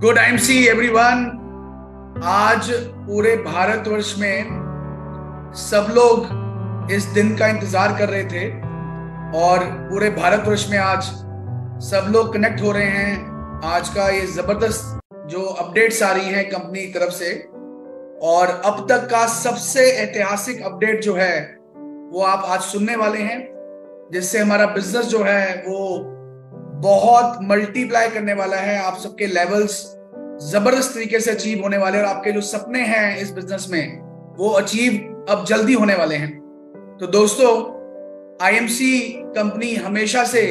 Good IMC everyone. आज पूरे भारतवर्ष में सब लोग इस दिन का इंतजार कर रहे थे और पूरे भारतवर्ष में आज सब लोग कनेक्ट हो रहे हैं। आज का ये जबरदस्त जो अपडेट्स आ रही हैं कंपनी की तरफ से, और अब तक का सबसे ऐतिहासिक अपडेट जो है वो आप आज सुनने वाले हैं, जिससे हमारा बिजनेस जो है वो बहुत मल्टीप्लाई करने वाला है। आप सबके लेवल्स जबरदस्त तरीके से अचीव होने वाले हैं और आपके जो सपने हैं इस बिजनेस में वो अचीव अब जल्दी होने वाले हैं। तो दोस्तों, आईएमसी कंपनी हमेशा से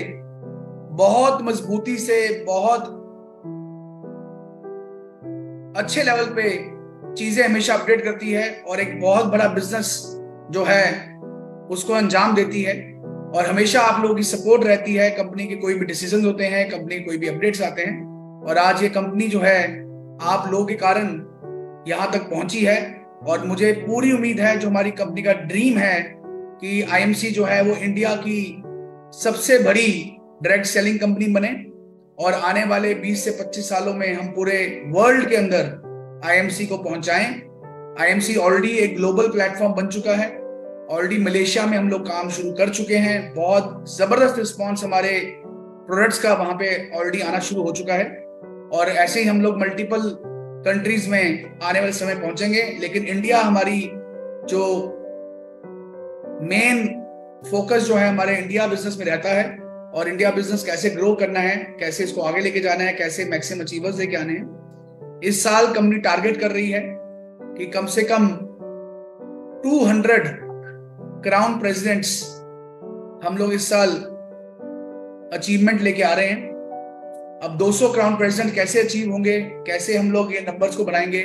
बहुत मजबूती से बहुत अच्छे लेवल पे चीजें हमेशा अपडेट करती है और एक बहुत बड़ा बिजनेस जो है उसको अंजाम देती है, और हमेशा आप लोगों की सपोर्ट रहती है। कंपनी के कोई भी डिसीजन होते हैं, कंपनी कोई भी अपडेट्स आते हैं, और आज ये कंपनी जो है आप लोगों के कारण यहाँ तक पहुंची है। और मुझे पूरी उम्मीद है, जो हमारी कंपनी का ड्रीम है कि आईएमसी जो है वो इंडिया की सबसे बड़ी डायरेक्ट सेलिंग कंपनी बने, और आने वाले 20 से 25 सालों में हम पूरे वर्ल्ड के अंदर आईएमसी को पहुंचाएं। आईएमसी ऑलरेडी एक ग्लोबल प्लेटफॉर्म बन चुका है। ऑलरेडी मलेशिया में हम लोग काम शुरू कर चुके हैं। बहुत जबरदस्त रिस्पॉन्स हमारे प्रोडक्ट्स का वहां पे ऑलरेडी आना शुरू हो चुका है, और ऐसे ही हम लोग मल्टीपल कंट्रीज में आने वाले समय पहुंचेंगे। लेकिन इंडिया हमारी जो मेन फोकस जो है हमारे इंडिया बिजनेस में रहता है, और इंडिया बिजनेस कैसे ग्रो करना है, कैसे इसको आगे लेके जाना है, कैसे मैक्सिमम अचीवर्स लेके आने हैं। इस साल कंपनी टारगेट कर रही है कि कम से कम 200 क्राउन प्रेसिडेंट्स हम लोग इस साल अचीवमेंट लेके आ रहे हैं। अब 200 क्राउन प्रेसिडेंट कैसे अचीव होंगे, कैसे हम लोग ये नंबर्स को बढ़ाएंगे,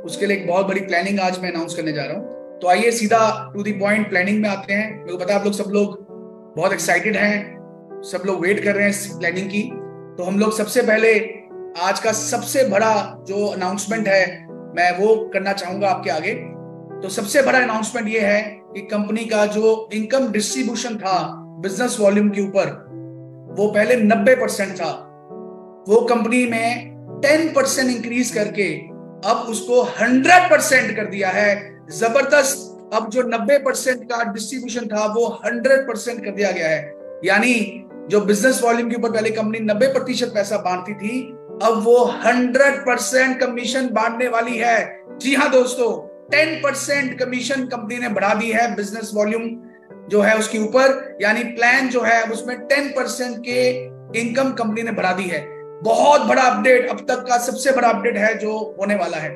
उसके लिए एक बहुत बड़ी प्लानिंग आज मैं अनाउंस करने जा रहा हूं। तो आइए सीधा टू द पॉइंट प्लानिंग में आते हैं। मेरे को पता है आप लोग सब लोग बहुत एक्साइटेड हैं, सब लोग वेट कर रहे हैं इस प्लानिंग की। तो हम लोग सबसे पहले आज का सबसे बड़ा जो अनाउंसमेंट है मैं वो करना चाहूंगा आपके आगे। तो सबसे बड़ा अनाउंसमेंट ये है कि कंपनी का जो इनकम डिस्ट्रीब्यूशन था बिजनेस वॉल्यूम के ऊपर, वो पहले 90% था, वो कंपनी में 10% इंक्रीज करके अब उसको 100% कर दिया है। जबरदस्त। अब जो 90% का डिस्ट्रीब्यूशन था वो 100% कर दिया गया है। यानी जो बिजनेस वॉल्यूम के ऊपर पहले कंपनी 90% पैसा बांटती थी, अब वो 100% कमीशन बांटने वाली है। जी हाँ दोस्तों, 10% कमीशन कंपनी ने बढ़ा दी है बिजनेस वॉल्यूम जो है उसके ऊपर। यानी प्लान जो है उसमें 10% के इनकम कंपनी ने बढ़ा दी है। बहुत बड़ा अपडेट, अब तक का सबसे बड़ा अपडेट है जो होने वाला है।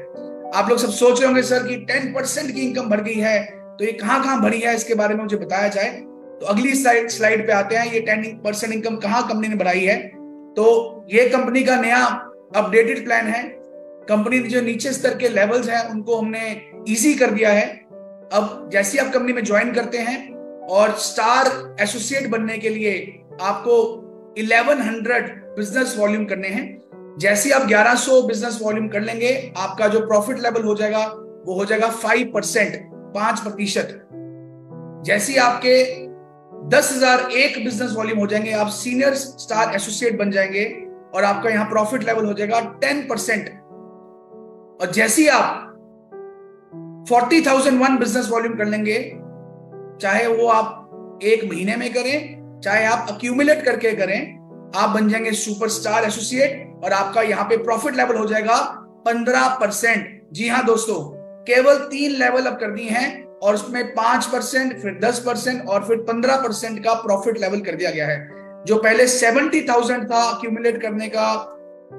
आप लोग सब सोच रहे होंगे सर कि 10% की इनकम बढ़ गई है, तो ये कहां बढ़ी है, इसके बारे में मुझे बताया जाए। तो अगली स्लाइड पे आते हैं। ये 10% इनकम कहां कंपनी ने बढ़ाई है। तो ये कंपनी का नया अपडेटेड प्लान है। कंपनी जो नीचे स्तर के लेवल्स हैं उनको हमने इजी कर दिया है। अब जैसे आप कंपनी में ज्वाइन करते हैं और स्टार एसोसिएट बनने के लिए आपको 1100 बिजनेस वॉल्यूम करने हैं। जैसे आप 1100 बिजनेस वॉल्यूम कर लेंगे, आपका जो प्रॉफिट लेवल हो जाएगा वो हो जाएगा 5%। जैसे आपके 10,001 बिजनेस वॉल्यूम हो जाएंगे, आप सीनियर स्टार एसोसिएट बन जाएंगे और आपका यहां प्रॉफिट लेवल हो जाएगा 10%। और जैसे आप 40,001 बिजनेस वॉल्यूम कर लेंगे, चाहे वो आप एक महीने में करें, चाहे आप अक्यूमुलेट करके करें, आप बन जाएंगे सुपरस्टार एसोसिएट और आपका यहां पे प्रॉफिट लेवल हो जाएगा 15%। जी हां दोस्तों, केवल 3 लेवल अब कर दी हैं और उसमें 5%, फिर 10% और फिर 15% का प्रॉफिट लेवल कर दिया गया है। जो पहले 70,000 था अक्यूमुलेट करने का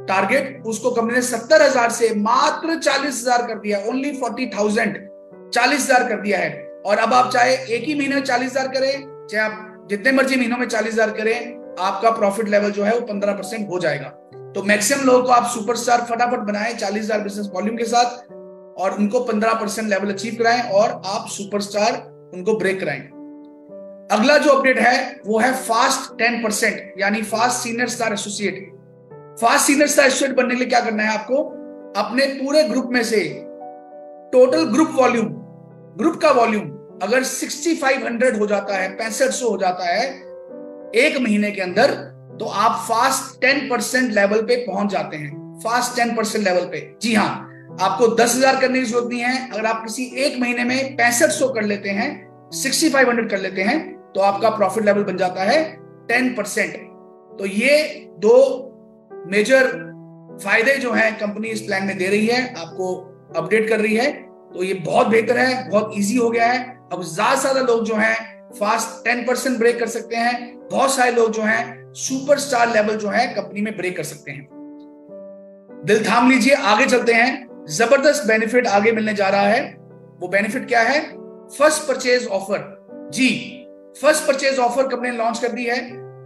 टारगेट, उसको कंपनी ने 70,000 से मात्र 40,000 कर दिया। ओनली 40,000, 40,000 कर दिया है। और अब आप चाहे एक ही महीने में 40,000 करें, चाहे आप जितने मर्जी महीनों में 40,000 करें, आपका प्रॉफिट लेवल जो है वो 15% हो जाएगा। तो मैक्सिमम लोगों को आप सुपरस्टार फटाफट बनाएं 40,000 बिजनेस वॉल्यूम के साथ, और उनको 15% लेवल अचीव कराएं और आप सुपरस्टार उनको ब्रेक कराएं। अगला जो अपडेट है वो है फास्ट 10%, यानी fast senior star associate. Fast senior star associate बनने के लिए क्या करना है आपको, अपने पूरे ग्रुप में से टोटल ग्रुप वॉल्यूम, ग्रुप का वॉल्यूम अगर 6500 हो जाता है, 6500 हो जाता है एक महीने के अंदर, तो आप फास्ट 10% लेवल पे पहुंच जाते हैं। फास्ट 10% लेवल पे। जी हाँ, आपको 10,000 करने की जरूरत नहीं है। अगर आप किसी एक महीने में 6500 कर लेते हैं, 6500 कर लेते हैं, तो आपका प्रॉफिट लेवल बन जाता है 10%। तो ये दो मेजर फायदे जो है कंपनी इस प्लान में दे रही है, आपको अपडेट कर रही है। तो ये बहुत बेहतर है, बहुत इजी हो गया है। अब ज्यादा से ज्यादा लोग जो हैं फास्ट 10% ब्रेक कर सकते हैं। बहुत सारे लोग जो हैं सुपरस्टार लेवल जो है कंपनी में ब्रेक कर सकते हैं। दिल थाम लीजिए, आगे चलते हैं। जबरदस्त बेनिफिट आगे मिलने जा रहा है। वो बेनिफिट क्या है? First purchase offer. जी, फर्स्ट परचेज ऑफर कंपनी ने लॉन्च कर दी है।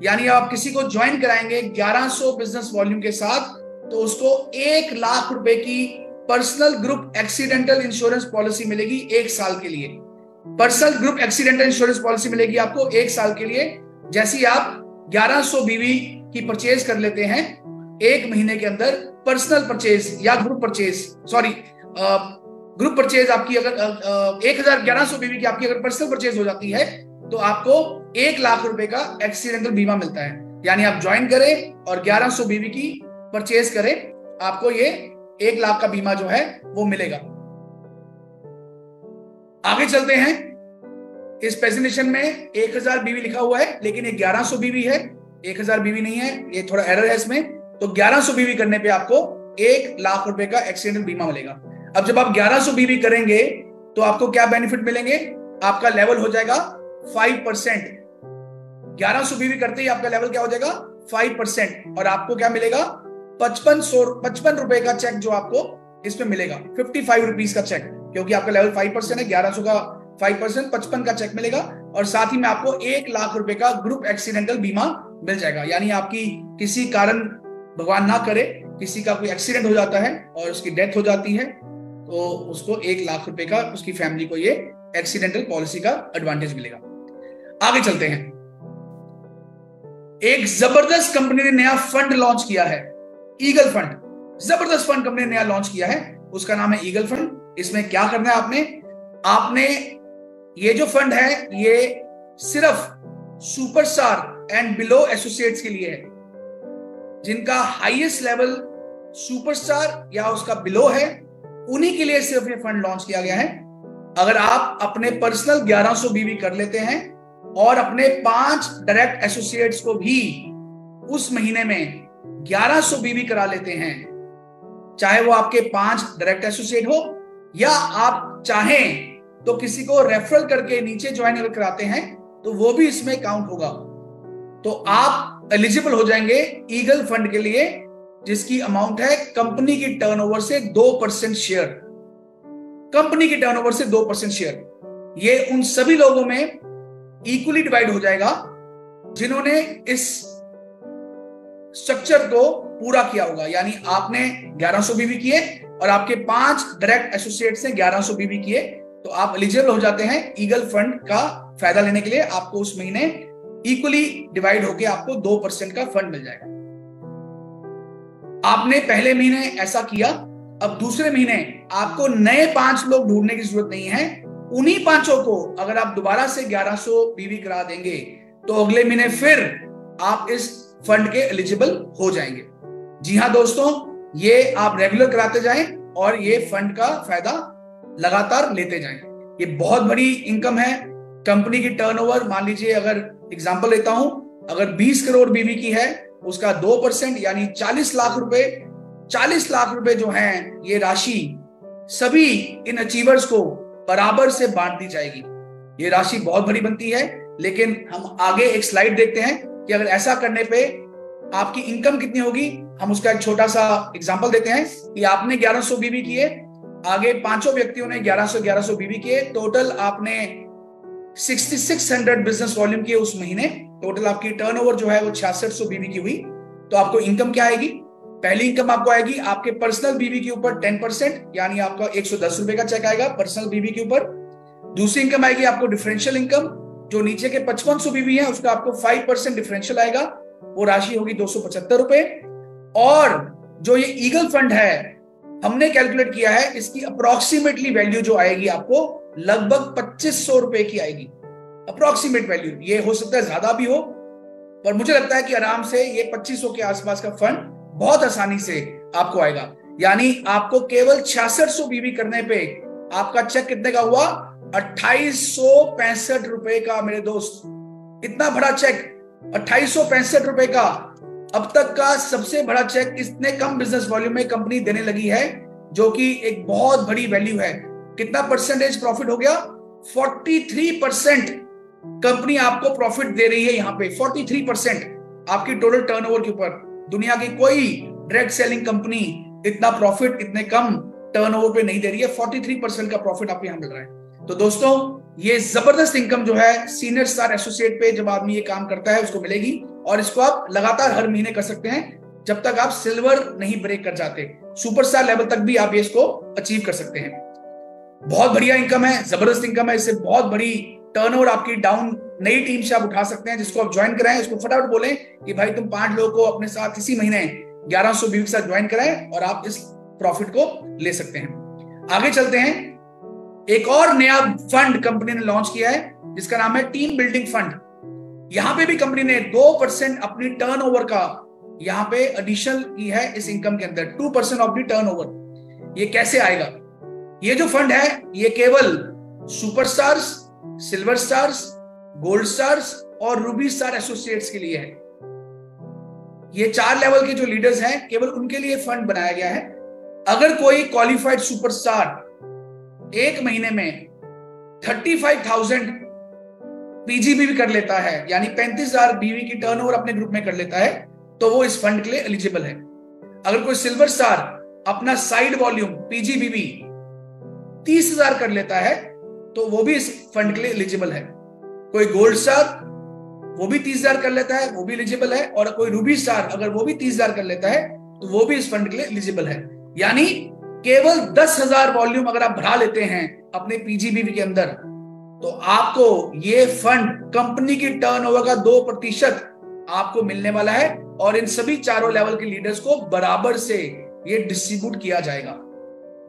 यानी आप किसी को ज्वाइन कराएंगे 1100 बिजनेस वॉल्यूम के साथ, तो उसको 1 लाख रुपए की personal group accidental insurance policy मिलेगी 1 साल के लिए। Personal group accidental insurance policy मिलेगी आपको 1 साल के लिए। जैसे आप 1100 बीवी की परचेज कर लेते हैं 1 महीने के अंदर, पर्सनल परचेज या ग्रुप परचेज, ग्रुप परचेज आपकी अगर 1100 बीवी की आपकी अगर पर्सनल परचेज हो जाती है, तो आपको 1 लाख रुपए का एक्सीडेंटल बीमा मिलता है। यानी आप ज्वाइन करें और 1100 बीवी की परचेज करें, आपको ये 1 लाख का बीमा जो है वो मिलेगा। आगे चलते हैं। इस प्रेजेंटेशन में 1000 बीवी लिखा हुआ है, लेकिन ये 1100 बीवी है, 1000 बीवी नहीं है, ये थोड़ा एरर है इसमें। तो 1100 बीवी करने पे आपको 1 लाख रुपए का एक्सीडेंटल बीमा मिलेगा। अब जब आप 1100 बीवी करेंगे तो आपको क्या बेनिफिट मिलेंगे? आपका लेवल हो जाएगा 5%। 1100 बीवी करते ही आपका लेवल क्या हो जाएगा? 5%। और आपको क्या मिलेगा? 55 रुपए का चेक जो आपको इसमें मिलेगा, 55 रुपीज का चेक, क्योंकि आपका लेवल 5% है। 1100 का 5%, 55 का चेक मिलेगा। और साथ ही में आपको 1 लाख रुपए का ग्रुप एक्सीडेंटल बीमा मिल जाएगा। यानी आपकी किसी कारण, भगवान ना करे, किसी का कोई एक्सीडेंट हो जाता है और उसकी डेथ हो जाती है, तो उसको 1 लाख रुपए का, उसकी फैमिली को ये एक्सीडेंटल पॉलिसी का एडवांटेज मिलेगा। आगे चलते हैं। एक जबरदस्त कंपनी ने नया फंड लॉन्च किया है, ईगल फंड। जबरदस्त फंड कंपनी ने नया लॉन्च किया है, उसका नाम है ईगल फंड। इसमें क्या करना है आपने ये जो फंड है ये सिर्फ सुपरस्टार एंड बिलो एसोसिएट्स के लिए है, जिनका हाईएस्ट लेवल सुपरस्टार या उसका बिलो है, उन्हीं के लिए सिर्फ ये फंड लॉन्च किया गया है। अगर आप अपने पर्सनल 1100 बीवी कर लेते हैं और अपने 5 डायरेक्ट एसोसिएट्स को भी उस महीने में 1100 बीवी करा लेते हैं, चाहे वो आपके 5 डायरेक्ट एसोसिएट हो या आप चाहें तो किसी को रेफरल करके नीचे ज्वाइन अगर कराते हैं तो वो भी इसमें काउंट होगा, तो आप एलिजिबल हो जाएंगे ईगल फंड के लिए, जिसकी अमाउंट है कंपनी की टर्नओवर से 2% शेयर। कंपनी की टर्नओवर से 2% शेयर ये उन सभी लोगों में इक्वली डिवाइड हो जाएगा जिन्होंने इस स्ट्रक्चर को पूरा किया होगा। यानी आपने 1100 बीवी किए और आपके 5 डायरेक्ट एसोसिएट्स ने 1100 बीवी किए, तो आप एलिजिबल हो जाते हैं ईगल फंड का फायदा लेने के लिए। आपको उस महीने इक्वली डिवाइड होके आपको 2% का फंड मिल जाएगा। आपने पहले महीने ऐसा किया, अब दूसरे महीने आपको नए 5 लोग ढूंढने की जरूरत नहीं है। उन्हीं 5 को अगर आप दोबारा से 1100 बीवी करा देंगे तो अगले महीने फिर आप इस फंड के एलिजिबल हो जाएंगे। जी हाँ दोस्तों, ये आप रेगुलर कराते जाएं और ये फंड का फायदा लगातार लेते जाएं। ये बहुत बड़ी इनकम है। कंपनी की टर्नओवर, मान लीजिए अगर एग्जांपल लेता हूं, अगर 20 करोड़ बीवी की है, उसका 2% यानी 40 लाख रुपए, 40 लाख रुपए जो हैं ये राशि सभी इन अचीवर्स को बराबर से बांट दी जाएगी। ये राशि बहुत बड़ी बनती है। लेकिन हम आगे एक स्लाइड देखते हैं कि अगर ऐसा करने पे आपकी इनकम कितनी होगी। हम उसका एक छोटा सा एग्जांपल देते हैं कि आपने 1100 बीवी किए, आगे 5 व्यक्तियों ने 1100 बीवी किए, टोटल आपने 6600 बिजनेस वॉल्यूम किए उस महीने। टोटल आपकी टर्नओवर जो है वो 6600 बीवी की हुई। तो आपको इनकम क्या आएगी? पहली इनकम आपको आएगी आपके पर्सनल बीवी के ऊपर 10%, यानी आपका 110 रुपए का चेक आएगा पर्सनल बीवी के ऊपर। दूसरी इनकम आएगी आपको डिफरेंशियल इनकम, जो नीचे के 5500 बीवी है उसका आपको 5% डिफरेंशियल आएगा, वो राशि होगी 275 रुपए। और जो ये ईगल फंड है हमने कैलकुलेट किया है, इसकी अप्रोक्सीमेटली वैल्यू जो आएगी आपको लगभग 2500 रुपए की आएगी। अप्रोक्सीमेट वैल्यू, ये हो सकता है ज्यादा भी हो, पर मुझे लगता है कि आराम से ये 2500 के आसपास का फंड बहुत आसानी से आपको आएगा। यानी आपको केवल 6600 बीवी करने पे आपका चेक कितने का हुआ? 2865 रुपए का मेरे दोस्त। इतना बड़ा चेक 2865 रुपए का अब तक का सबसे बड़ा चेक इतने कम बिजनेस वॉल्यूम में कंपनी देने लगी है, जो कि एक बहुत बड़ी वैल्यू है। कितना परसेंटेज प्रॉफिट हो गया? 43% कंपनी आपको प्रॉफिट दे रही है यहाँ पे। 43% आपकी टोटल टर्नओवर के ऊपर। दुनिया की कोई डायरेक्ट सेलिंग कंपनी इतना प्रॉफिट इतने कम टर्नओवर पे नहीं दे रही है। 43% का प्रॉफिट आपको यहाँ मिल रहा है। तो दोस्तों, ये जबरदस्त इनकम जो है सीनियर स्टार एसोसिएट पे जब आदमी ये काम करता है उसको मिलेगी, और इसको आप लगातार हर महीने कर सकते हैं जब तक आप सिल्वर नहीं ब्रेक कर जाते। सुपरस्टार लेवल तक भी आप इसको अचीव कर सकते हैं। बहुत बढ़िया इनकम है, जबरदस्त इनकम है। इससे बहुत बड़ी टर्नओवर आपकी डाउन नई टीम से आप उठा सकते हैं। जिसको आप ज्वाइन कराएं उसको फटाफट बोलें कि भाई तुम 5 लोगों को अपने साथ इसी महीने 1100 बीवी के साथ ज्वाइन कराएं और आप इस प्रॉफिट को ले सकते हैं। आगे चलते हैं। एक और नया फंड कंपनी ने लॉन्च किया है जिसका नाम है टीम बिल्डिंग फंड। यहां पे भी कंपनी ने 2% अपनी टर्नओवर का यहां पे एडिशन की है इस इनकम के अंदर। 2% ऑफ द टर्नओवर। ये कैसे आएगा? ये जो फंड है ये केवल superstars, silver stars, gold stars और रूबी स्टार एसोसिएट्स के लिए है। ये 4 लेवल के जो लीडर्स हैं केवल उनके लिए फंड बनाया गया है। अगर कोई क्वालिफाइड सुपरस्टार एक महीने में 35,000 पीजीबी भी कर लेता है, यानी 35,000 बीवी की टर्नओवर अपने ग्रुप में कर लेता है, तो वो इस फंड के लिए एलिजिबल है। अगर कोई सिल्वर स्टार अपना साइड वॉल्यूम पीजीबीवी 30,000 कर लेता है तो वो भी इस फंड के लिए एलिजिबल है। कोई गोल्ड स्टार वो भी 30,000 कर लेता है, वो भी एलिजिबल है। और कोई रूबी स्टार अगर वो भी 30,000 कर लेता है तो वो भी इस फंड के लिए एलिजिबल है। यानी केवल 10,000 वॉल्यूम अगर आप बढ़ा लेते हैं अपने पीजीबीवी के अंदर तो आपको ये फंड कंपनी की टर्नओवर का 2% आपको मिलने वाला है। और इन सभी चारों लेवल के लीडर्स को बराबर से ये डिस्ट्रीब्यूट किया जाएगा।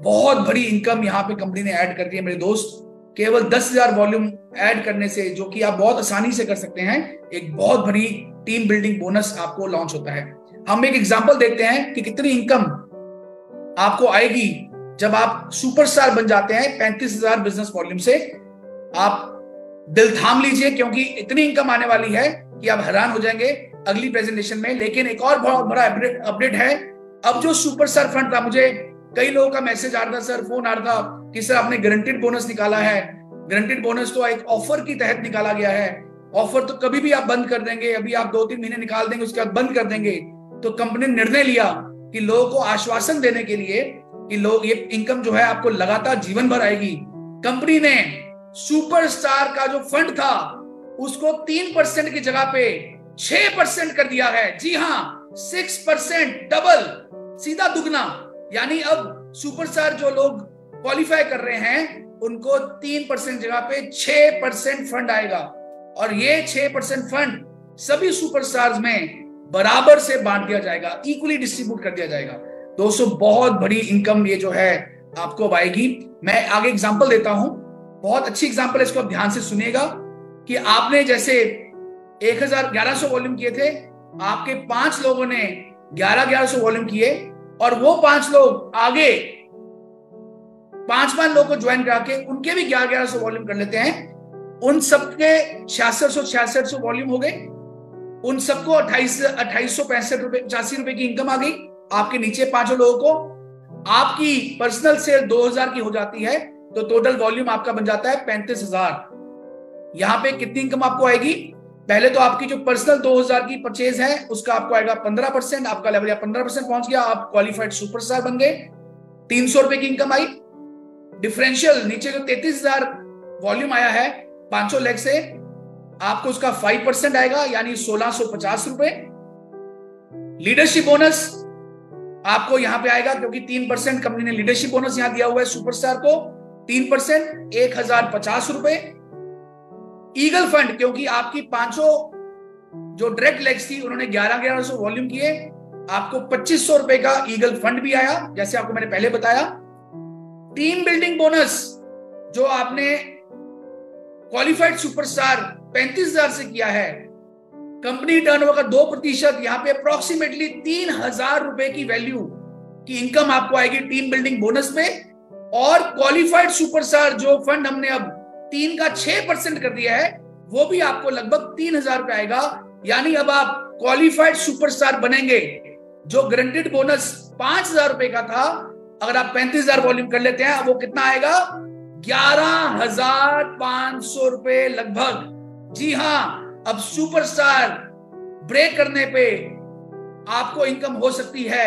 बहुत बड़ी इनकम यहाँ पे कंपनी ने ऐड कर दी है मेरे दोस्त। केवल 10,000 वॉल्यूम ऐड करने से, जो कि आप बहुत आसानी से कर सकते हैं, एक बहुत बड़ी टीम बिल्डिंग बोनस आपको लॉन्च होता है। हम एक एग्जांपल देखते हैं कि कितनी इनकम आपको आएगी जब आप सुपरस्टार बन जाते हैं 35,000 बिजनेस वॉल्यूम से। आप दिल थाम लीजिए क्योंकि इतनी इनकम आने वाली है कि आप हैरान हो जाएंगे अगली प्रेजेंटेशन में। लेकिन एक और बहुत बड़ा अपडेट है। अब जो सुपरस्टार फंड था, मुझे कई लोगों का मैसेज आ रहा था, सर फोन आ रहा था कि सर आपने गारंटीड बोनस निकाला है। गारंटीड बोनस तो एक ऑफर की तहत निकाला गया है। ऑफर तो कभी भी आप बंद कर देंगे, अभी आप 2-3 महीने निकाल देंगे उसके बाद बंद कर देंगे। तो कंपनी ने निर्णय लिया कि लोगों को आश्वासन देने के लिए कि लोग ये इनकम जो है आपको लगातार जीवन भर आएगी। कंपनी ने सुपरस्टार का जो फंड था उसको 3% की जगह पे 6% कर दिया है। जी हाँ, 6%, डबल, सीधा दुगना। यानी अब सुपरस्टार जो लोग क्वालिफाई कर रहे हैं उनको 3% जगह पे 6% फंड आएगा। और ये 6% फंड सभी सुपरस्टार्स में बराबर से बांट दिया जाएगा, इक्वली डिस्ट्रीब्यूट कर दिया जाएगा। दोस्तों, बहुत बड़ी इनकम ये जो है आपको आएगी। मैं आगे एग्जांपल देता हूं, बहुत अच्छी एग्जांपल है, इसको आप ध्यान से सुनिएगा। कि आपने जैसे 1100 वॉल्यूम किए थे, आपके 5 लोगों ने 1100 वॉल्यूम किए और वो 5 लोग आगे 5 लोगों को ज्वाइन करा के उनके भी 1100 वॉल्यूम कर लेते हैं। उन सबके 6600 वॉल्यूम हो गए। उन सबको 2865 रुपए 85 रुपए की इनकम आ गई। आपके नीचे 5 लोगों को आपकी पर्सनल सेल 2000 की हो जाती है तो टोटल वॉल्यूम आपका बन जाता है 35,000। यहां पे कितनी इनकम आपको आएगी? पहले तो आपकी जो पर्सनल 2000 की परचेज है उसका आपको आएगा 15%। आपका लेवल या 15% पहुंच गया, आप क्वालिफाइड सुपरस्टार बन गए। 300 रुपए की इनकम आई। डिफरेंशियल नीचे जो 33,000 वॉल्यूम आया है 500 लेग से, आपको उसका 5% आएगा, यानी 1650 रुपए। लीडरशिप बोनस आपको यहां पे आएगा क्योंकि 3% कंपनी ने लीडरशिप बोनस यहां दिया हुआ है सुपरस्टार को। 3% 1050 रुपए। ईगल फंड, क्योंकि आपकी 500 जो डायरेक्ट लेग्स थी उन्होंने 1100 वॉल्यूम किए, आपको 2500 रुपए का ईगल फंड भी आया, जैसे आपको मैंने पहले बताया। टीम बिल्डिंग बोनस जो आपने क्वालिफाइड सुपरस्टार 35,000 से किया है, कंपनी टर्नओवर का 2%, यहां पे अप्रोक्सीमेटली 3,000 रुपए की वैल्यू की इनकम आपको आएगी टीम बिल्डिंग बोनस पे, और क्वालिफाइड सुपरस्टार जो फंड हमने अब 3 का 6% कर दिया है वो भी आपको लगभग 3,000 रुपए आएगा। यानी अब आप क्वालिफाइड सुपरस्टार बनेंगे। जो गारंटेड बोनस 5,000 रुपए का था, अगर आप 35,000 वॉल्यूम कर लेते हैं वो कितना आएगा? 11,500 रुपए लगभग। जी हां, अब सुपरस्टार ब्रेक करने पे आपको इनकम हो सकती है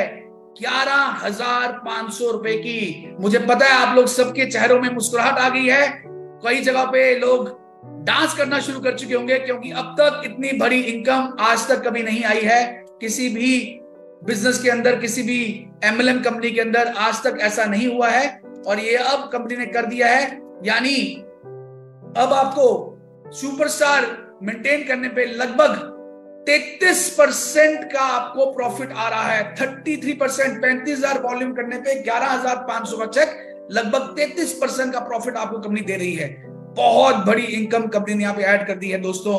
11,500 रुपए की। मुझे पता है आप लोग सबके चेहरों में मुस्कुराहट आ गई है, कई जगह पे लोग डांस करना शुरू कर चुके होंगे, क्योंकि अब तक इतनी बड़ी इनकम आज तक कभी नहीं आई है किसी भी बिजनेस के अंदर, किसी भी एमएलएम कंपनी के अंदर आज तक ऐसा नहीं हुआ है, और ये अब कंपनी ने कर दिया है। यानी अब आपको सुपरस्टार मेंटेन करने पे लगभग 33% का आपको प्रॉफिट आ रहा है। 33%, 35,000 वॉल्यूम करने पे 11,500 का चेक, लगभग 33% का प्रॉफिट आपको कंपनी दे रही है। बहुत बड़ी इनकम कंपनी ने यहाँ पे ऐड कर दी है दोस्तों,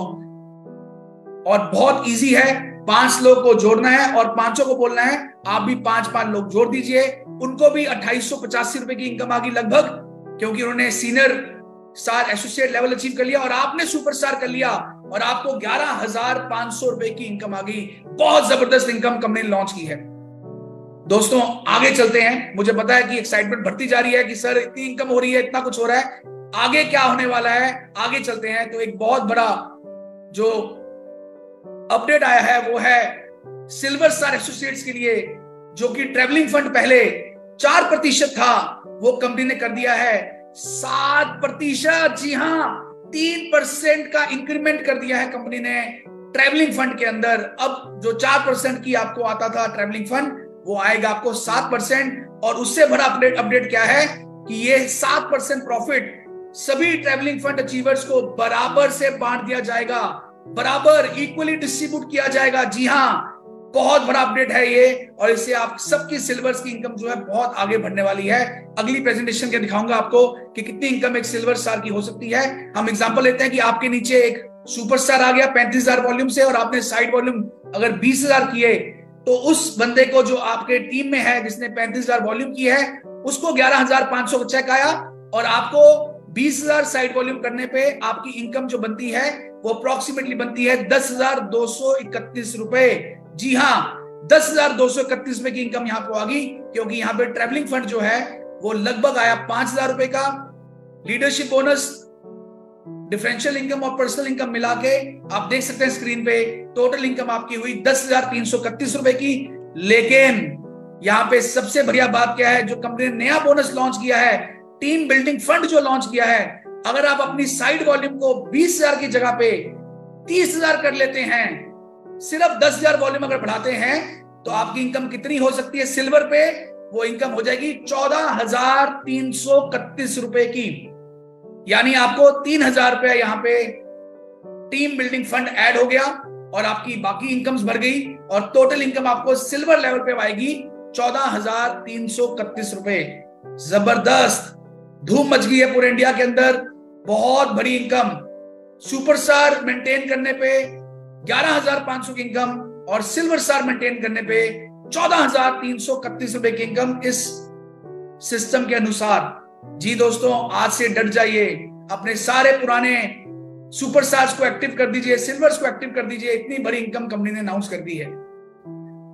और बहुत इजी है। 5 लोग को जोड़ना है और 5 को बोलना है आप भी 5 लोग जोड़ दीजिए। उनको भी 2885 रुपए की इनकम आ गई लगभग, क्योंकि उन्होंने senior star associate level achieve कर लिया और आपने सुपरस्टार कर लिया, और आपको 11,500 रुपए की इनकम आ गई। बहुत जबरदस्त इनकम कंपनी ने लॉन्च की है दोस्तों। आगे चलते हैं। मुझे पता है कि एक्साइटमेंट बढ़ती जा रही है कि सर इतनी इनकम हो रही है, इतना कुछ हो रहा है, आगे क्या होने वाला है। आगे चलते हैं तो एक बहुत बड़ा जो अपडेट आया है वो है सिल्वर स्टार एसोसिएट्स के लिए, जो कि ट्रेवलिंग फंड पहले 4% था, वो कंपनी ने कर दिया है 7%। जी हां, 3% का इंक्रीमेंट कर दिया है कंपनी ने ट्रेवलिंग फंड के अंदर। अब जो 4% की आपको आता था ट्रेवलिंग फंड, वो आएगा आपको 7%। और उससे बड़ा अपडेट क्या है कि ये 7% प्रॉफिट सभी ट्रेवलिंग फंड अचीवर्स को बराबर से बांट दिया जाएगा, बराबर इक्वली डिस्ट्रीब्यूट किया जाएगा। जी हां, बहुत बड़ा अपडेट है ये, और इससे आप सबकी सिल्वर्स की इनकम जो है बहुत आगे बढ़ने वाली है। अगली प्रेजेंटेशन के दिखाऊंगा आपको कि कितनी इनकम एक सिल्वर स्टार की हो सकती है। हम एग्जांपल लेते हैं कि आपके नीचे एक सुपरस्टार आ गया 35,000 वॉल्यूम से, और आपने साइड वॉल्यूम अगर 20,000 किए, तो उस बंदे को जो आपके टीम में है जिसने 35,000 वॉल्यूम की है, उसको 11,500 का चेक आया, और आपको 20,000 साइड वॉल्यूम करने पे आपकी इनकम जो बनती है वो अप्रोक्सीमेटली बनती है 10,231 रुपए। जी हां, 10,231 रुपए की इनकम यहां को आ गई, क्योंकि यहां पे ट्रैवलिंग फंड जो है वो लगभग आया 5,000 रुपए का। लीडरशिप बोनस, डिफरेंशियल इनकम और पर्सनल इनकम मिला के आप देख सकते हैं स्क्रीन पे, टोटल इनकम आपकी हुई 10,331 रुपए की। लेकिन यहां पे सबसे बढ़िया बात क्या है, जो कंपनी ने नया बोनस लॉन्च किया है, टीम बिल्डिंग फंड जो लॉन्च किया है, अगर आप अपनी साइड वॉल्यूम को 20,000 की जगह पे 30,000 कर लेते हैं, सिर्फ 10,000 वॉल्यूम अगर बढ़ाते हैं, तो आपकी इनकम कितनी हो सकती है सिल्वर पे? वो इनकम हो जाएगी 14,331 रुपए की। यानी आपको 3,000 रुपए यहाँ पे टीम बिल्डिंग फंड ऐड हो गया, और आपकी बाकी इनकम्स बढ़ गई, और टोटल इनकम आपको सिल्वर लेवल पे आएगी 14,331 रुपए। जबरदस्त धूम मच गई है पूरे इंडिया के अंदर, बहुत बड़ी इनकम। सुपरस्टार मेंटेन करने पे 11,500 की इनकम, और सिल्वर स्टार मेंटेन करने पे 14,331 रुपए की इनकम इस सिस्टम के अनुसार। जी दोस्तों, आज से डट जाइए, अपने सारे पुराने सुपरस्टार्स को एक्टिव कर दीजिए, सिल्वर्स को एक्टिव कर दीजिए। इतनी बड़ी इनकम कंपनी ने अनाउंस कर दी है।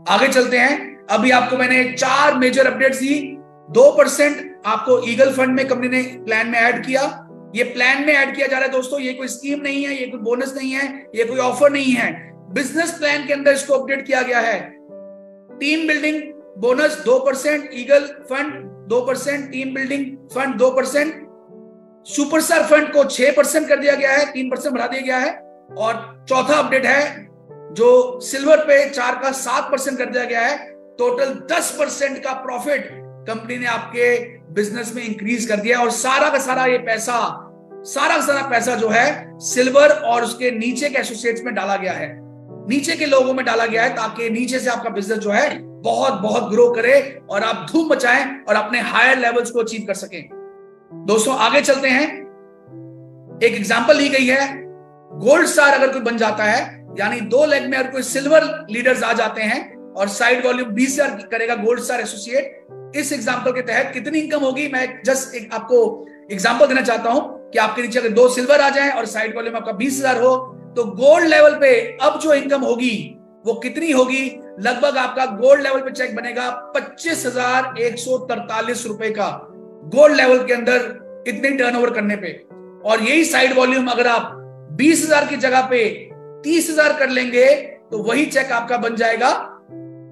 आगे चलते हैं। अभी आपको मैंने 4 मेजर अपडेट्स दी। 2% आपको ईगल फंड में कंपनी ने प्लान में ऐड किया। ये प्लान में ऐड किया जा रहा है दोस्तों, ये कोई स्कीम नहीं है, ये कोई बोनस नहीं है, ये कोई ऑफर नहीं है, बिजनेस प्लान के अंदर इसको अपडेट किया गया है। Team building bonus 2%, eagle fund 2%, team building fund 2%, superstar fund को 6% कर दिया गया है, 3% बढ़ा दिया गया है। और चौथा अपडेट है जो सिल्वर पे 4 का 7% कर दिया गया है। टोटल 10% का प्रॉफिट कंपनी ने आपके बिजनेस में इंक्रीज कर दिया, और सारा का सारा ये पैसा, सारा का सारा पैसा जो है सिल्वर और उसके नीचे के एसोसिएट्स में डाला गया है, नीचे के लोगों में डाला गया है, ताकि नीचे से आपका बिजनेस जो है बहुत बहुत ग्रो करे और आप धूम मचाएं और अपने हायर लेवल्स को अचीव कर सकें। दोस्तों आगे चलते हैं। एक एग्जांपल ली गई है, गोल्ड स्टार अगर कोई बन जाता है, यानी 2 लेग में अगर कोई सिल्वर लीडर्स आ जाते हैं और साइड वॉल्यूम 20,000 करेगा गोल्ड स्टार एसोसिएट। इस एग्जांपल के तहत कितनी इनकम होगी, मैं जस्ट एक आपको एग्जांपल देना चाहता हूं कि आपके नीचे अगर 2 सिल्वर आ जाए और साइड वॉल्यूम आपका 20,000 हो, तो गोल्ड लेवल पे अब जो इनकम होगी वो कितनी होगी? लगभग आपका गोल्ड लेवल पे चेक बनेगा 25,143 रुपए का, गोल्ड लेवल के अंदर इतने टर्नओवर करने पे। और यही साइड वॉल्यूम अगर आप 20,000 की जगह पे 30,000 कर लेंगे तो वही चेक आपका बन जाएगा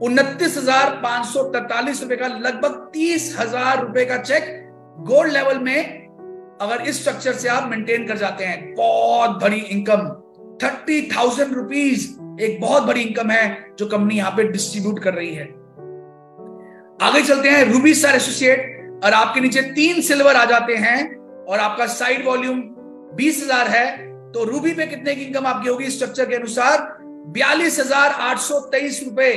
29,543 रुपए का, लगभग 30,000 रुपए का चेक गोल्ड लेवल में अगर इस स्ट्रक्चर से आप मेंटेन कर जाते हैं। बहुत बड़ी इनकम, 30,000 रुपीज एक बहुत बड़ी इनकम है जो कंपनी यहां पे डिस्ट्रीब्यूट कर रही है। आगे चलते हैं, रूबी स्टार एसोसिएट, और आपके नीचे 3 सिल्वर आ जाते हैं और आपका साइड वॉल्यूम 20,000 है, तो रूबी पे कितने की इनकम आपकी होगी स्ट्रक्चर के अनुसार? 42,823 रुपए,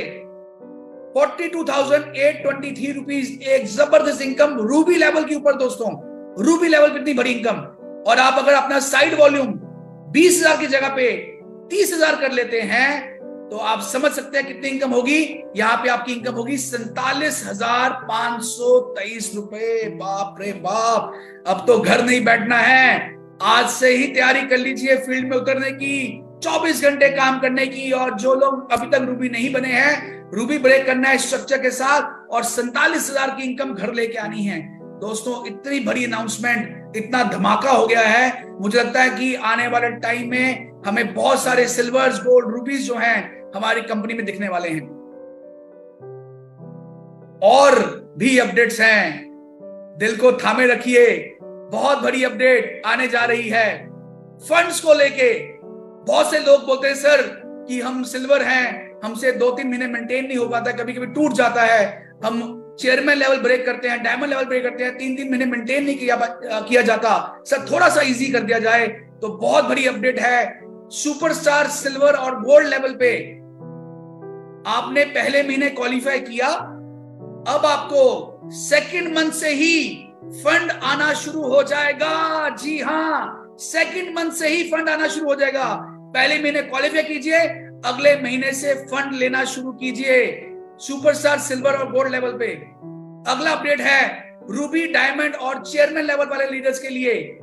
42,823 रुपीज। एक जबरदस्त इनकम रूबी लेवल के ऊपर दोस्तों, रूबी लेवल कितनी बड़ी इनकम। और आप अगर अपना साइड वॉल्यूम 20,000 की जगह पे 30,000 कर लेते हैं तो आप समझ सकते हैं कितनी इनकम होगी। यहां पे आपकी इनकम होगी 47,523 रुपए। बाप रे बाप, अब तो घर नहीं बैठना है, आज से ही तैयारी कर लीजिए फील्ड में उतरने की, 24 घंटे काम करने की। और जो लोग अभी तक रूबी नहीं बने हैं, रूबी ब्रेक करना है स्ट्रक्चर के साथ और 47,000 की इनकम घर लेके आनी है। दोस्तों इतनी बड़ी अनाउंसमेंट, इतना धमाका हो गया है, मुझे लगता है कि आने वाले टाइम में हमें बहुत सारे सिल्वर्स, गोल्ड, रूबीज जो हैं हमारी कंपनी में दिखने वाले हैं। और भी अपडेट्स हैं, दिल को थामे रखिए, बहुत बड़ी अपडेट आने जा रही है फंड्स को लेके। बहुत से लोग बोलते हैं सर कि हम सिल्वर हैं, हमसे 2-3 महीने मेंटेन नहीं हो पाता, कभी कभी टूट जाता है, हम चेयरमैन लेवल ब्रेक करते हैं, डायमंड लेवल ब्रेक करते हैं, 3-3 महीने मेंटेन नहीं किया जाता, सर थोड़ा सा इजी कर दिया जाए। तो बहुत बड़ी अपडेट है, सुपरस्टार सिल्वर और गोल्ड लेवल पे आपने पहले महीने क्वालिफाई किया, अब आपको सेकंड मंथ से ही फंड आना शुरू हो जाएगा। जी हां, सेकंड मंथ से ही फंड आना शुरू हो जाएगा। पहले महीने क्वालिफाई कीजिए, अगले महीने से फंड लेना शुरू कीजिए सुपरस्टार सिल्वर और गोल्ड लेवल पे। अगला अपडेट है रूबी, डायमंड और चेयरमैन लेवल वाले लीडर्स के लिए।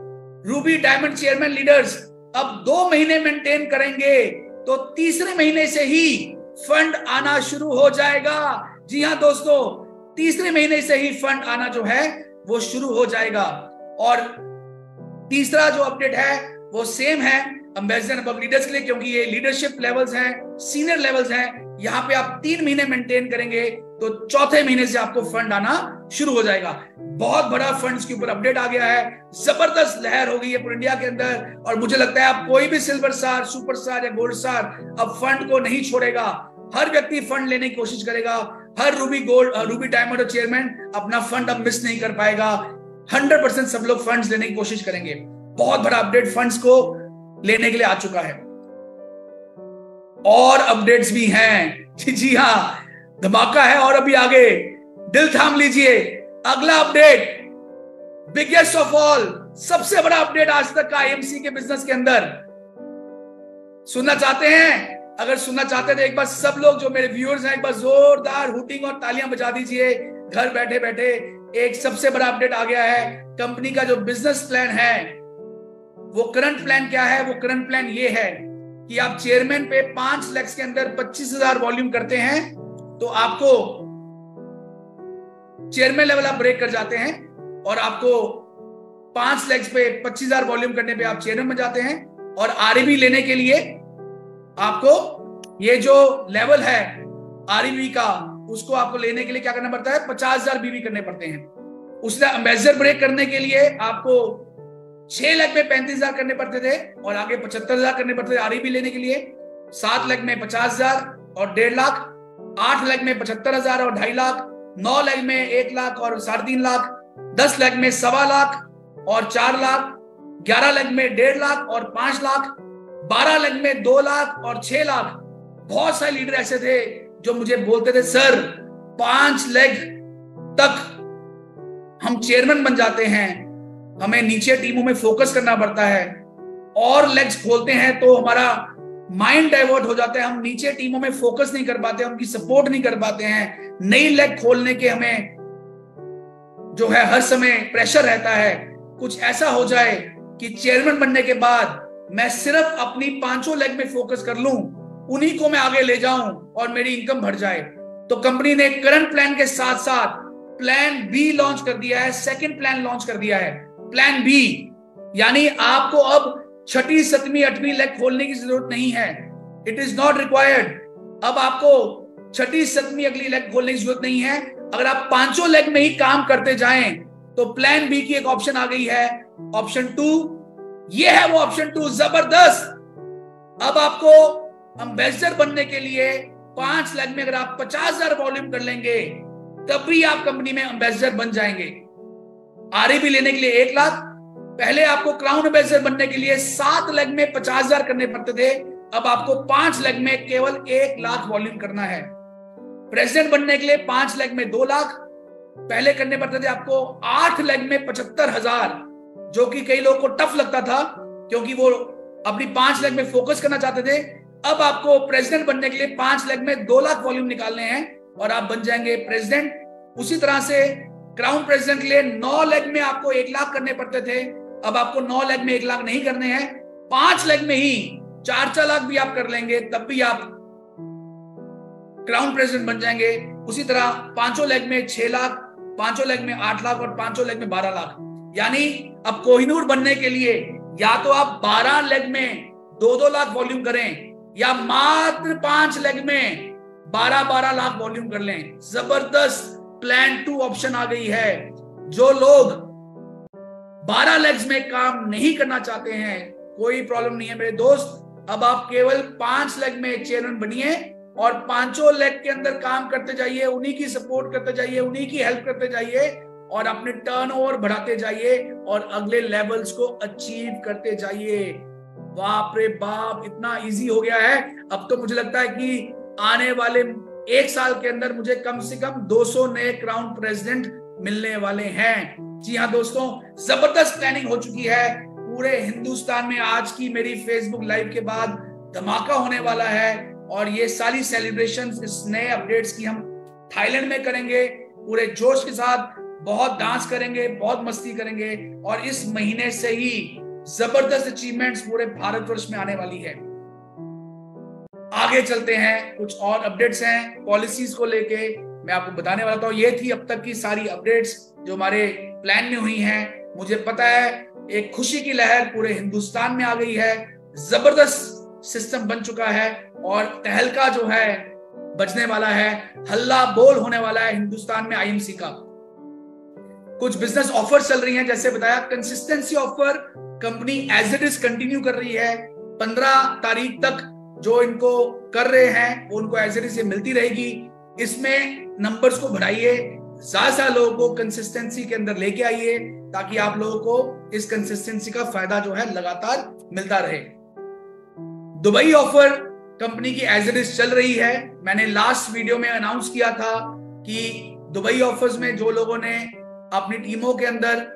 रूबी, डायमंड, चेयरमैन लीडर्स अब 2 महीने मेंटेन करेंगे तो तीसरे महीने से ही फंड आना शुरू हो जाएगा। जी हां दोस्तों, तीसरे महीने से ही फंड आना जो है वो शुरू हो जाएगा। और तीसरा जो अपडेट है वो सेम है एम्बेसडर अबव लीडर्स के लिए, क्योंकि ये लीडरशिप लेवल्स हैं, सीनियर लेवल्स हैं। यहां पे आप 3 महीने मेंटेन करेंगे तो चौथे महीने से आपको फंड आना शुरू हो जाएगा। बहुत बड़ा फंड्स के ऊपर अपडेट आ गया है, जबरदस्त लहर हो गई है पूरे इंडिया के अंदर। और मुझे लगता है आप कोई भी सिल्वर स्टार, सुपर स्टार या गोल्ड स्टार अब फंड को नहीं छोड़ेगा, हर व्यक्ति फंड लेने की कोशिश करेगा। हर रूबी, गोल्ड, रूबी, डायमंड और चेयरमैन अपना फंड अब मिस नहीं कर पाएगा। 100% सब लोग फंड्स लेने की कोशिश करेंगे। बहुत बड़ा अपडेट फंड्स को लेने के लिए आ चुका है। और अपडेट्स भी हैं, जी हाँ, धमाका है और अभी आगे, दिल थाम लीजिए। अगला अपडेट बिगेस्ट ऑफ ऑल, सबसे बड़ा अपडेट आज तक का आईएमसी के बिजनेस के अंदर। सुनना चाहते हैं? अगर सुनना चाहते हैं तो एक बार सब लोग जो मेरे व्यूअर्स हैं एक बार जोरदार हुटिंग और तालियां बजा दीजिए। घर बैठे बैठे एक सबसे बड़ा अपडेट आ गया है। कंपनी का जो बिजनेस प्लान है, वो करंट प्लान क्या है? वो करंट प्लान ये है कि आप चेयरमैन पे 5 लाख के अंदर 25,000 वॉल्यूम करते हैं तो आपको चेयरमैन लेवल आप ब्रेक कर जाते हैं, और आपको 5 लाख पे 25,000 वॉल्यूम करने पे आप चेयरमैन बन जाते हैं। और आरईबी लेने के लिए आपको ये जो लेवल है आरईबी का, उसको आपको लेने के लिए क्या करना पड़ता है? 50,000 बीबी करने पड़ते हैं। उसने एम्बेसडर ब्रेक करने के लिए आपको 6 लाख में 35,000 करने पड़ते थे और आगे 75,000 करने पड़ते थे आरईबी लेने के लिए। 7 लाख में 50,000 और 1.5 लाख, 8 लाख में 75,000 और 2.5 लाख, 9 लाख में 1 लाख और 3.5 लाख, 10 लाख में 1.25 लाख और 4 लाख, 11 लाख में 1.5 लाख और 5 लाख, 12 लाख में 2 लाख और 6 लाख। बहुत सारे लीडर ऐसे थे जो मुझे बोलते थे सर 5 लाख तक हम चेयरमैन बन जाते हैं, हमें नीचे टीमों में फोकस करना पड़ता है, और लेग्स खोलते हैं तो हमारा माइंड डाइवर्ट हो जाता है, हम नीचे टीमों में फोकस नहीं कर पाते, उनकी सपोर्ट नहीं कर पाते हैं, नई लेग खोलने के हमें जो है हर समय प्रेशर रहता है। कुछ ऐसा हो जाए कि चेयरमैन बनने के बाद मैं सिर्फ अपनी 5 लेग में फोकस कर लूं, उन्हीं को मैं आगे ले जाऊं और मेरी इनकम बढ़ जाए। तो कंपनी ने करंट प्लान के साथ साथ प्लान बी लॉन्च कर दिया है, सेकंड प्लान लॉन्च कर दिया है, प्लान बी। यानी आपको अब 6ठी 7वीं 8वीं लेग खोलने की जरूरत नहीं है, इट इज नॉट रिक्वायर्ड। अब आपको 6ठी 7वीं अगली लेग खोलने की जरूरत नहीं है। अगर आप 5 लेग में ही काम करते जाएं तो प्लान बी की एक ऑप्शन आ गई है, ऑप्शन 2। ये है वो ऑप्शन 2, जबरदस्त। अब आपको एम्बेसडर बनने के लिए 5 लेग में अगर आप 50,000 वॉल्यूम कर लेंगे तब भी आप कंपनी में एम्बेसडर बन जाएंगे। आरईबी लेने के लिए 1 लाख, पहले आपको क्राउन एम्बेसडर बनने के लिए 7 लेग में 50,000 करने पड़ते थे, अब आपको 5 लेग में केवल 1 लाख वॉल्यूम करना है। प्रेसिडेंट बनने के लिए 5 लेग में 2 लाख, पहले करने पड़ते थे आपको 8 लेग में 75,000, जो कि कई लोगों को टफ लगता था क्योंकि वो अपनी 5 लेग में फोकस करना चाहते थे। अब आपको प्रेसिडेंट बनने के लिए 5 लेग में 2 लाख वॉल्यूम निकालने हैं और आप बन जाएंगे प्रेसिडेंट। उसी तरह से क्राउन प्रेसिडेंट के लिए 9 लेग में आपको 1 लाख करने पड़ते थे, अब आपको 9 लेग में 1 लाख नहीं करने हैं, 5 लेग में ही 4 लाख भी आप कर लेंगे तब भी आप क्राउन प्रेसिडेंट बन जाएंगे। उसी तरह 5 लेग में 6 लाख, 5 लेग में 8 लाख और 5 लेग में 12 लाख। यानी अब कोहिनूर बनने के लिए या तो आप 12 लेग में 2-2 लाख वॉल्यूम करें या मात्र 5 लेग में 12-12 लाख वॉल्यूम कर लें। जबरदस्त प्लान 2 ऑप्शन आ गई है। जो लोग 12 लेग्स में काम नहीं करना चाहते हैं, कोई प्रॉब्लम नहीं है मेरे दोस्त, अब आप केवल 5 लेग में चेयरमैन बनिए और 5 लेग के अंदर काम करते जाइए, उन्हीं की सपोर्ट करते जाइए, उन्हीं की हेल्प करते जाइए और अपने टर्नओवर बढ़ाते जाइए और अगले लेवल्स को अचीव करते जाइए। बाप रे बाप, इतना इजी हो गया है। अब तो मुझे लगता है कि आने वाले 1 साल के अंदर मुझे कम से कम 200 नए क्राउन प्रेसिडेंट मिलने वाले हैं। जी हाँ दोस्तों, जबरदस्त प्लानिंग हो चुकी है पूरे हिंदुस्तान में। आज की मेरी फेसबुक लाइव के बाद धमाका होने वाला है और ये सारी सेलिब्रेशंस, इस नए अपडेट्स की हम थाईलैंड में करेंगे पूरे जोश के साथ। बहुत डांस करेंगे, बहुत मस्ती करेंगे और इस महीने से ही जबरदस्त अचीवमेंट्स पूरे भारतवर्ष में आने वाली है। आगे चलते हैं, कुछ और अपडेट्स हैं पॉलिसीज को लेके मैं आपको बताने वाला था। ये थी अब तक की सारी अपडेट्स जो हमारे प्लान में हुई हैं। मुझे पता है एक खुशी की लहर पूरे हिंदुस्तान में आ गई है, जबरदस्त सिस्टम बन चुका है और तहलका जो है बजने वाला है, हल्ला बोल होने वाला है हिंदुस्तान में आईएमसी का। कुछ बिजनेस ऑफर चल रही हैं, जैसे बताया consistency offer company as it is continue कर रही है। 15 तारीख तक जो इनको कर रहे हैं वो उनको एज इट इज मिलती रहेगी। इसमें नंबर्स को बढ़ाइए, ज्यादा लोगों को कंसिस्टेंसी के अंदर लेके आइए ताकि आप लोगों को इस कंसिस्टेंसी का फायदा जो है लगातार मिलता रहे। दुबई ऑफर कंपनी की एज इट इज चल रही है। मैंने लास्ट वीडियो में अनाउंस किया था कि दुबई ऑफर्स में जो लोगों ने अपनी टीमों के अंदर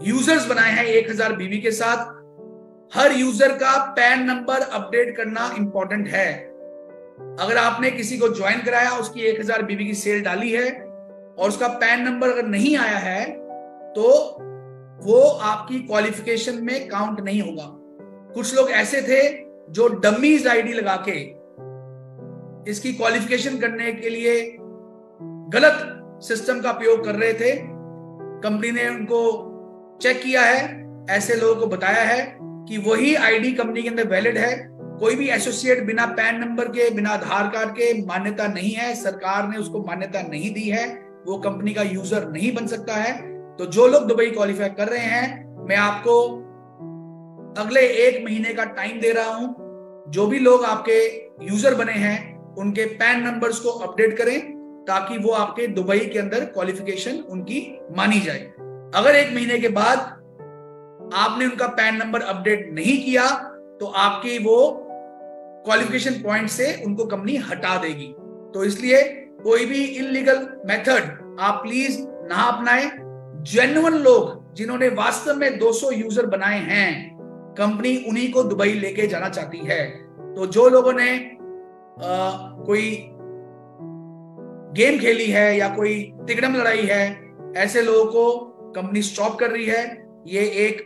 यूजर्स बनाए हैं 1000 बीवी के साथ, हर यूजर का पैन नंबर अपडेट करना इंपॉर्टेंट है। अगर आपने किसी को ज्वाइन कराया, उसकी 1000 बीवी की सेल डाली है और उसका पैन नंबर अगर नहीं आया है तो वो आपकी क्वालिफिकेशन में काउंट नहीं होगा। कुछ लोग ऐसे थे जो डमीज आईडी लगा के इसकी क्वालिफिकेशन करने के लिए गलत सिस्टम का प्रयोग कर रहे थे। कंपनी ने उनको चेक किया है, ऐसे लोगों को बताया है कि वही आईडी कंपनी के अंदर वैलिड है। कोई भी एसोसिएट बिना पैन नंबर के, बिना आधार कार्ड के मान्यता नहीं है, सरकार ने उसको मान्यता नहीं दी है, वो कंपनी का यूजर नहीं बन सकता है। तो जो लोग दुबई क्वालिफाई कर रहे हैं, मैं आपको अगले 1 महीने का टाइम दे रहा हूं। जो भी लोग आपके यूजर बने हैं उनके पैन नंबर्स को अपडेट करें ताकि वो आपके दुबई के अंदर क्वालिफिकेशन उनकी मानी जाए। अगर 1 महीने के बाद आपने उनका पैन नंबर अपडेट नहीं किया तो आपकी वो क्वालिफिकेशन पॉइंट से उनको कंपनी हटा देगी। तो इसलिए कोई भी इलीगल मेथड आप प्लीज ना अपनाएं। जेन्युइन लोग जिन्होंने वास्तव में 200 यूजर बनाए हैं कंपनी उन्हीं को दुबई लेके जाना चाहती है। तो जो लोगों ने कोई गेम खेली है या कोई तिकड़म लड़ाई है, ऐसे लोगों को कंपनी स्टॉप कर रही है। ये एक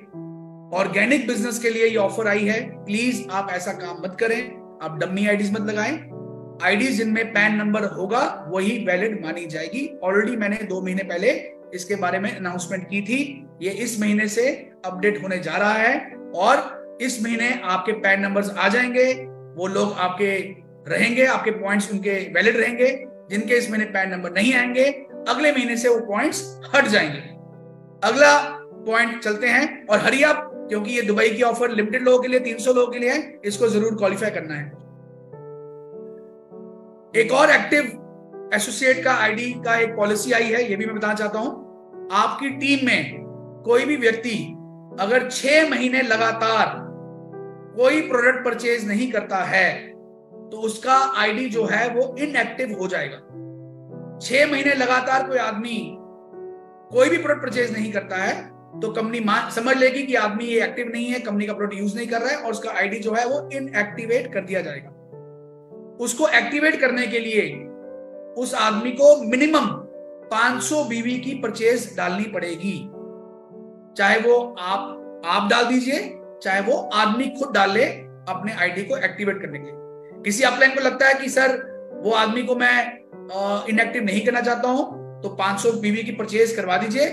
ऑर्गेनिक बिजनेस के लिए ये ऑफर आई है। प्लीज आप ऐसा काम मत करें, आप डम्मी आईडीज मत लगाएं। आईडीज जिनमें पैन नंबर होगा वही वैलिड मानी जाएगी। ऑलरेडी मैंने 2 महीने पहले इसके बारे में अनाउंसमेंट की थी। ये इस महीने से अपडेट होने जा रहा है और इस महीने आपके पैन नंबर्स आ जाएंगे। वो लोग आपके रहेंगे, आपके पॉइंट्स उनके वैलिड रहेंगे। जिनके इस महीने पैन नंबर नहीं आएंगे, अगले महीने से वो पॉइंट्स हट जाएंगे। अगला पॉइंट चलते हैं, और हरी आप, क्योंकि ये दुबई की ऑफर लिमिटेड लोगों के लिए, 300 लोगों के लिए है, इसको जरूर क्वालिफाई करना है। एक और एक्टिव एसोसिएट का आईडी का एक पॉलिसी आई है, ये भी मैं बताना चाहता हूं। आपकी टीम में कोई भी व्यक्ति अगर 6 महीने लगातार कोई प्रोडक्ट परचेज नहीं करता है तो उसका आईडी जो है वो इनएक्टिव हो जाएगा। 6 महीने लगातार कोई आदमी कोई भी प्रोडक्ट परचेज नहीं करता है तो कंपनी समझ लेगी कि आदमी ये एक्टिव नहीं है, कंपनी का प्रोडक्ट यूज नहीं कर रहा है, और उसका आईडी जो है वो इनएक्टिवेट कर दिया जाएगा। उसको एक्टिवेट करने के लिए उस आदमी को मिनिमम 500 बीवी की परचेज डालनी पड़ेगी। चाहे वो आप डाल दीजिए, चाहे वो आदमी खुद डाले अपने आईडी को एक्टिवेट करने के लिए। किसी अपलाइन को लगता है कि सर वो आदमी को मैं इनएक्टिव नहीं करना चाहता हूं, तो 500 बीवी की परचेज करवा दीजिए,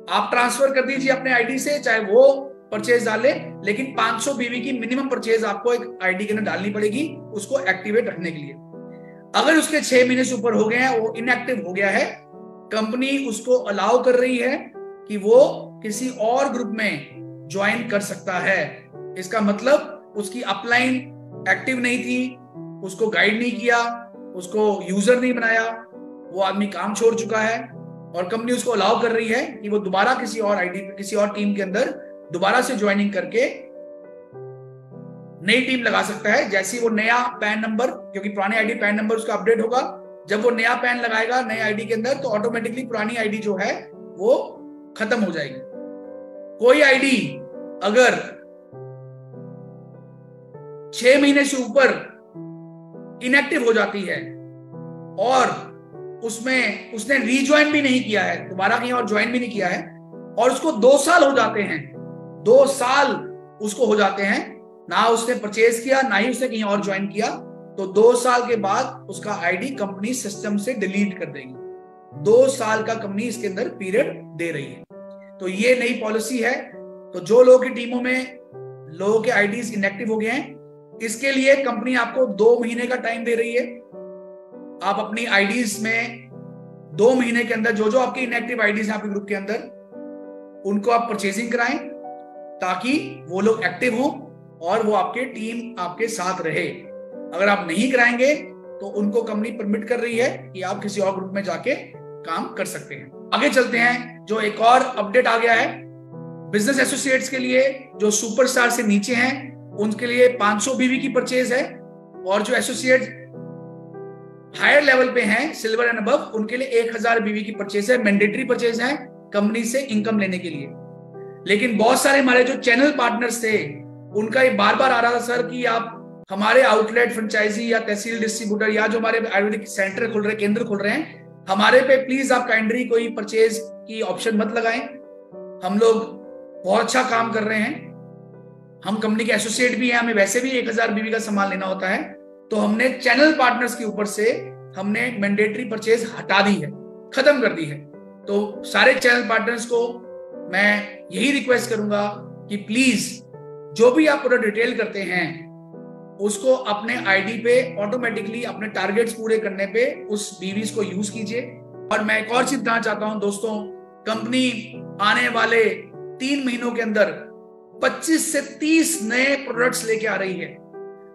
आप ट्रांसफर कर दीजिए अपने आईडी से, चाहे वो परचेज डाले, लेकिन 500 बीवी की मिनिमम परचेज आपको एक आईडी के अंदर डालनी पड़ेगी उसको एक्टिवेट रखने के लिए। अगर उसके 6 महीने से ऊपर हो गए हैं, वो इनएक्टिव हो गया है, कंपनी उसको अलाउ कर रही है कि वो किसी और ग्रुप में ज्वाइन कर सकता है। इसका मतलब उसकी अपलाइन एक्टिव नहीं थी, उसको गाइड नहीं किया, उसको यूजर नहीं बनाया, वो आदमी काम छोड़ चुका है, और कंपनी उसको अलाउ कर रही है कि वो दोबारा किसी और आईडी, किसी और टीम के अंदर दोबारा से ज्वाइनिंग करके नई टीम लगा सकता है। जैसे वो नया पैन नंबर, क्योंकि पुराने आईडी पैन नंबर उसका अपडेट होगा, जब वो नया पैन लगाएगा नए आईडी के अंदर तो ऑटोमेटिकली पुरानी आईडी जो है वो खत्म हो जाएगी। कोई आईडी अगर 6 महीने से ऊपर इनएक्टिव हो जाती है और उसमें उसने रीज्वाइन भी नहीं किया है, दोबारा कहीं और ज्वाइन भी नहीं किया है, और उसको 2 साल हो जाते हैं, 2 साल उसको हो जाते हैं, ना उसने परचेज किया ना ही उसने कहीं और ज्वाइन किया, तो 2 साल के बाद उसका आईडी कंपनी सिस्टम से डिलीट कर देगी। 2 साल का कंपनी इसके अंदर पीरियड दे रही है। तो ये नई पॉलिसी है। तो जो लोगों की टीमों में लोगों के आईडीज इनएक्टिव हो गए हैं, इसके लिए कंपनी आपको 2 महीने का टाइम दे रही है। आप अपनी आईडीज में 2 महीने के अंदर जो जो आपकी इनएक्टिव आईडीज हैं आपके ग्रुप के अंदर, उनको आप परचेजिंग कराएं ताकि वो लोग एक्टिव हों और वो आपके टीम आपके साथ रहे। अगर आप नहीं कराएंगे तो उनको कंपनी परमिट कर रही है कि आप किसी और ग्रुप में जाके काम कर सकते हैं। आगे चलते हैं, जो एक और अपडेट आ गया है बिजनेस एसोसिएट्स के लिए, जो सुपरस्टार से नीचे हैं उनके लिए 500 बीवी की परचेज है, और जो एसोसिएट हायर लेवल पे हैं, सिल्वर एंड अबव, उनके लिए 1000 बीवी की परचेज है। मैंडेटरी परचेज है कंपनी से इनकम लेने के लिए। लेकिन बहुत सारे हमारे जो चैनल पार्टनर्स थे उनका ये बार बार आ रहा था, सर कि आप हमारे आउटलेट, फ्रेंचाइजी या तहसील डिस्ट्रीब्यूटर या जो हमारे आयुर्वेदिक सेंटर खुल रहे, केंद्र खुल रहे हैं, हमारे पे प्लीज आप काइंडली कोई परचेज की ऑप्शन मत लगाएं। हम लोग बहुत अच्छा काम कर रहे हैं, हम कंपनी के एसोसिएट भी हैं, हमें वैसे भी 1000 बीवी का सामान लेना होता है, तो हमने चैनल पार्टनर्स के ऊपर से हमने मैंडेटरी परचेज हटा दी है, खत्म कर दी है। तो सारे चैनल पार्टनर्स को मैं यही रिक्वेस्ट करूंगा कि प्लीज जो भी आप प्रोडक्ट रिटेल करते हैं उसको अपने आईडी पे ऑटोमेटिकली अपने टारगेट्स पूरे करने पे उस बीवीज को यूज कीजिए। और मैं एक और चीज बताना चाहता हूं दोस्तों, कंपनी आने वाले 3 महीनों के अंदर 25 से 30 नए प्रोडक्ट्स लेके आ रही है।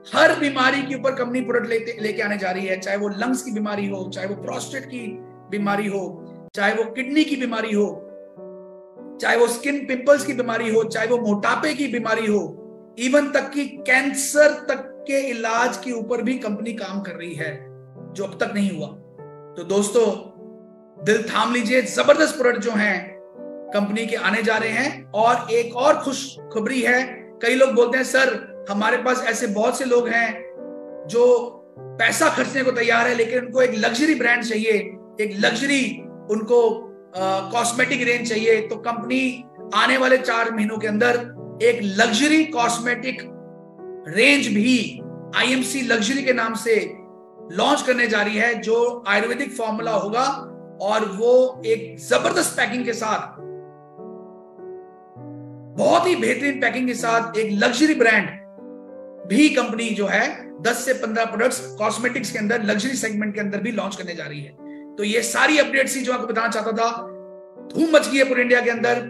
हर बीमारी के ऊपर कंपनी प्रोडक्ट लेके आने जा रही है, चाहे वो लंग्स की बीमारी हो, चाहे वो प्रोस्टेट की बीमारी हो, चाहे वो किडनी की बीमारी हो, चाहे वो स्किन पिंपल्स की बीमारी हो, चाहे वो मोटापे की बीमारी हो, इवन तक कि कैंसर तक के इलाज के ऊपर भी कंपनी काम कर रही है, जो अब तक नहीं हुआ। तो दोस्तों दिल थाम लीजिए, जबरदस्त प्रोडक्ट जो हैं कंपनी के आने जा रहे हैं। और एक और खुशखबरी है, कई लोग बोलते हैं सर हमारे पास ऐसे बहुत से लोग हैं जो पैसा खर्चने को तैयार है, लेकिन उनको एक लग्जरी ब्रांड चाहिए, एक लग्जरी उनको कॉस्मेटिक रेंज चाहिए। तो कंपनी आने वाले 4 महीनों के अंदर एक लग्जरी कॉस्मेटिक रेंज भी IMC लग्जरी के नाम से लॉन्च करने जा रही है, जो आयुर्वेदिक फॉर्मूला होगा और वो एक जबरदस्त पैकिंग के साथ, बहुत ही बेहतरीन पैकिंग के साथ एक लग्जरी ब्रांड भी कंपनी जो है 10 से 15 प्रोडक्ट्स कॉस्मेटिक्स के अंदर लग्जरी सेगमेंट के अंदर भी लॉन्च करने जा रही है। तो ये सारी अपडेट्स ही जो आपको बताना चाहता था। धूम मच गई है पूरे इंडिया के अंदर।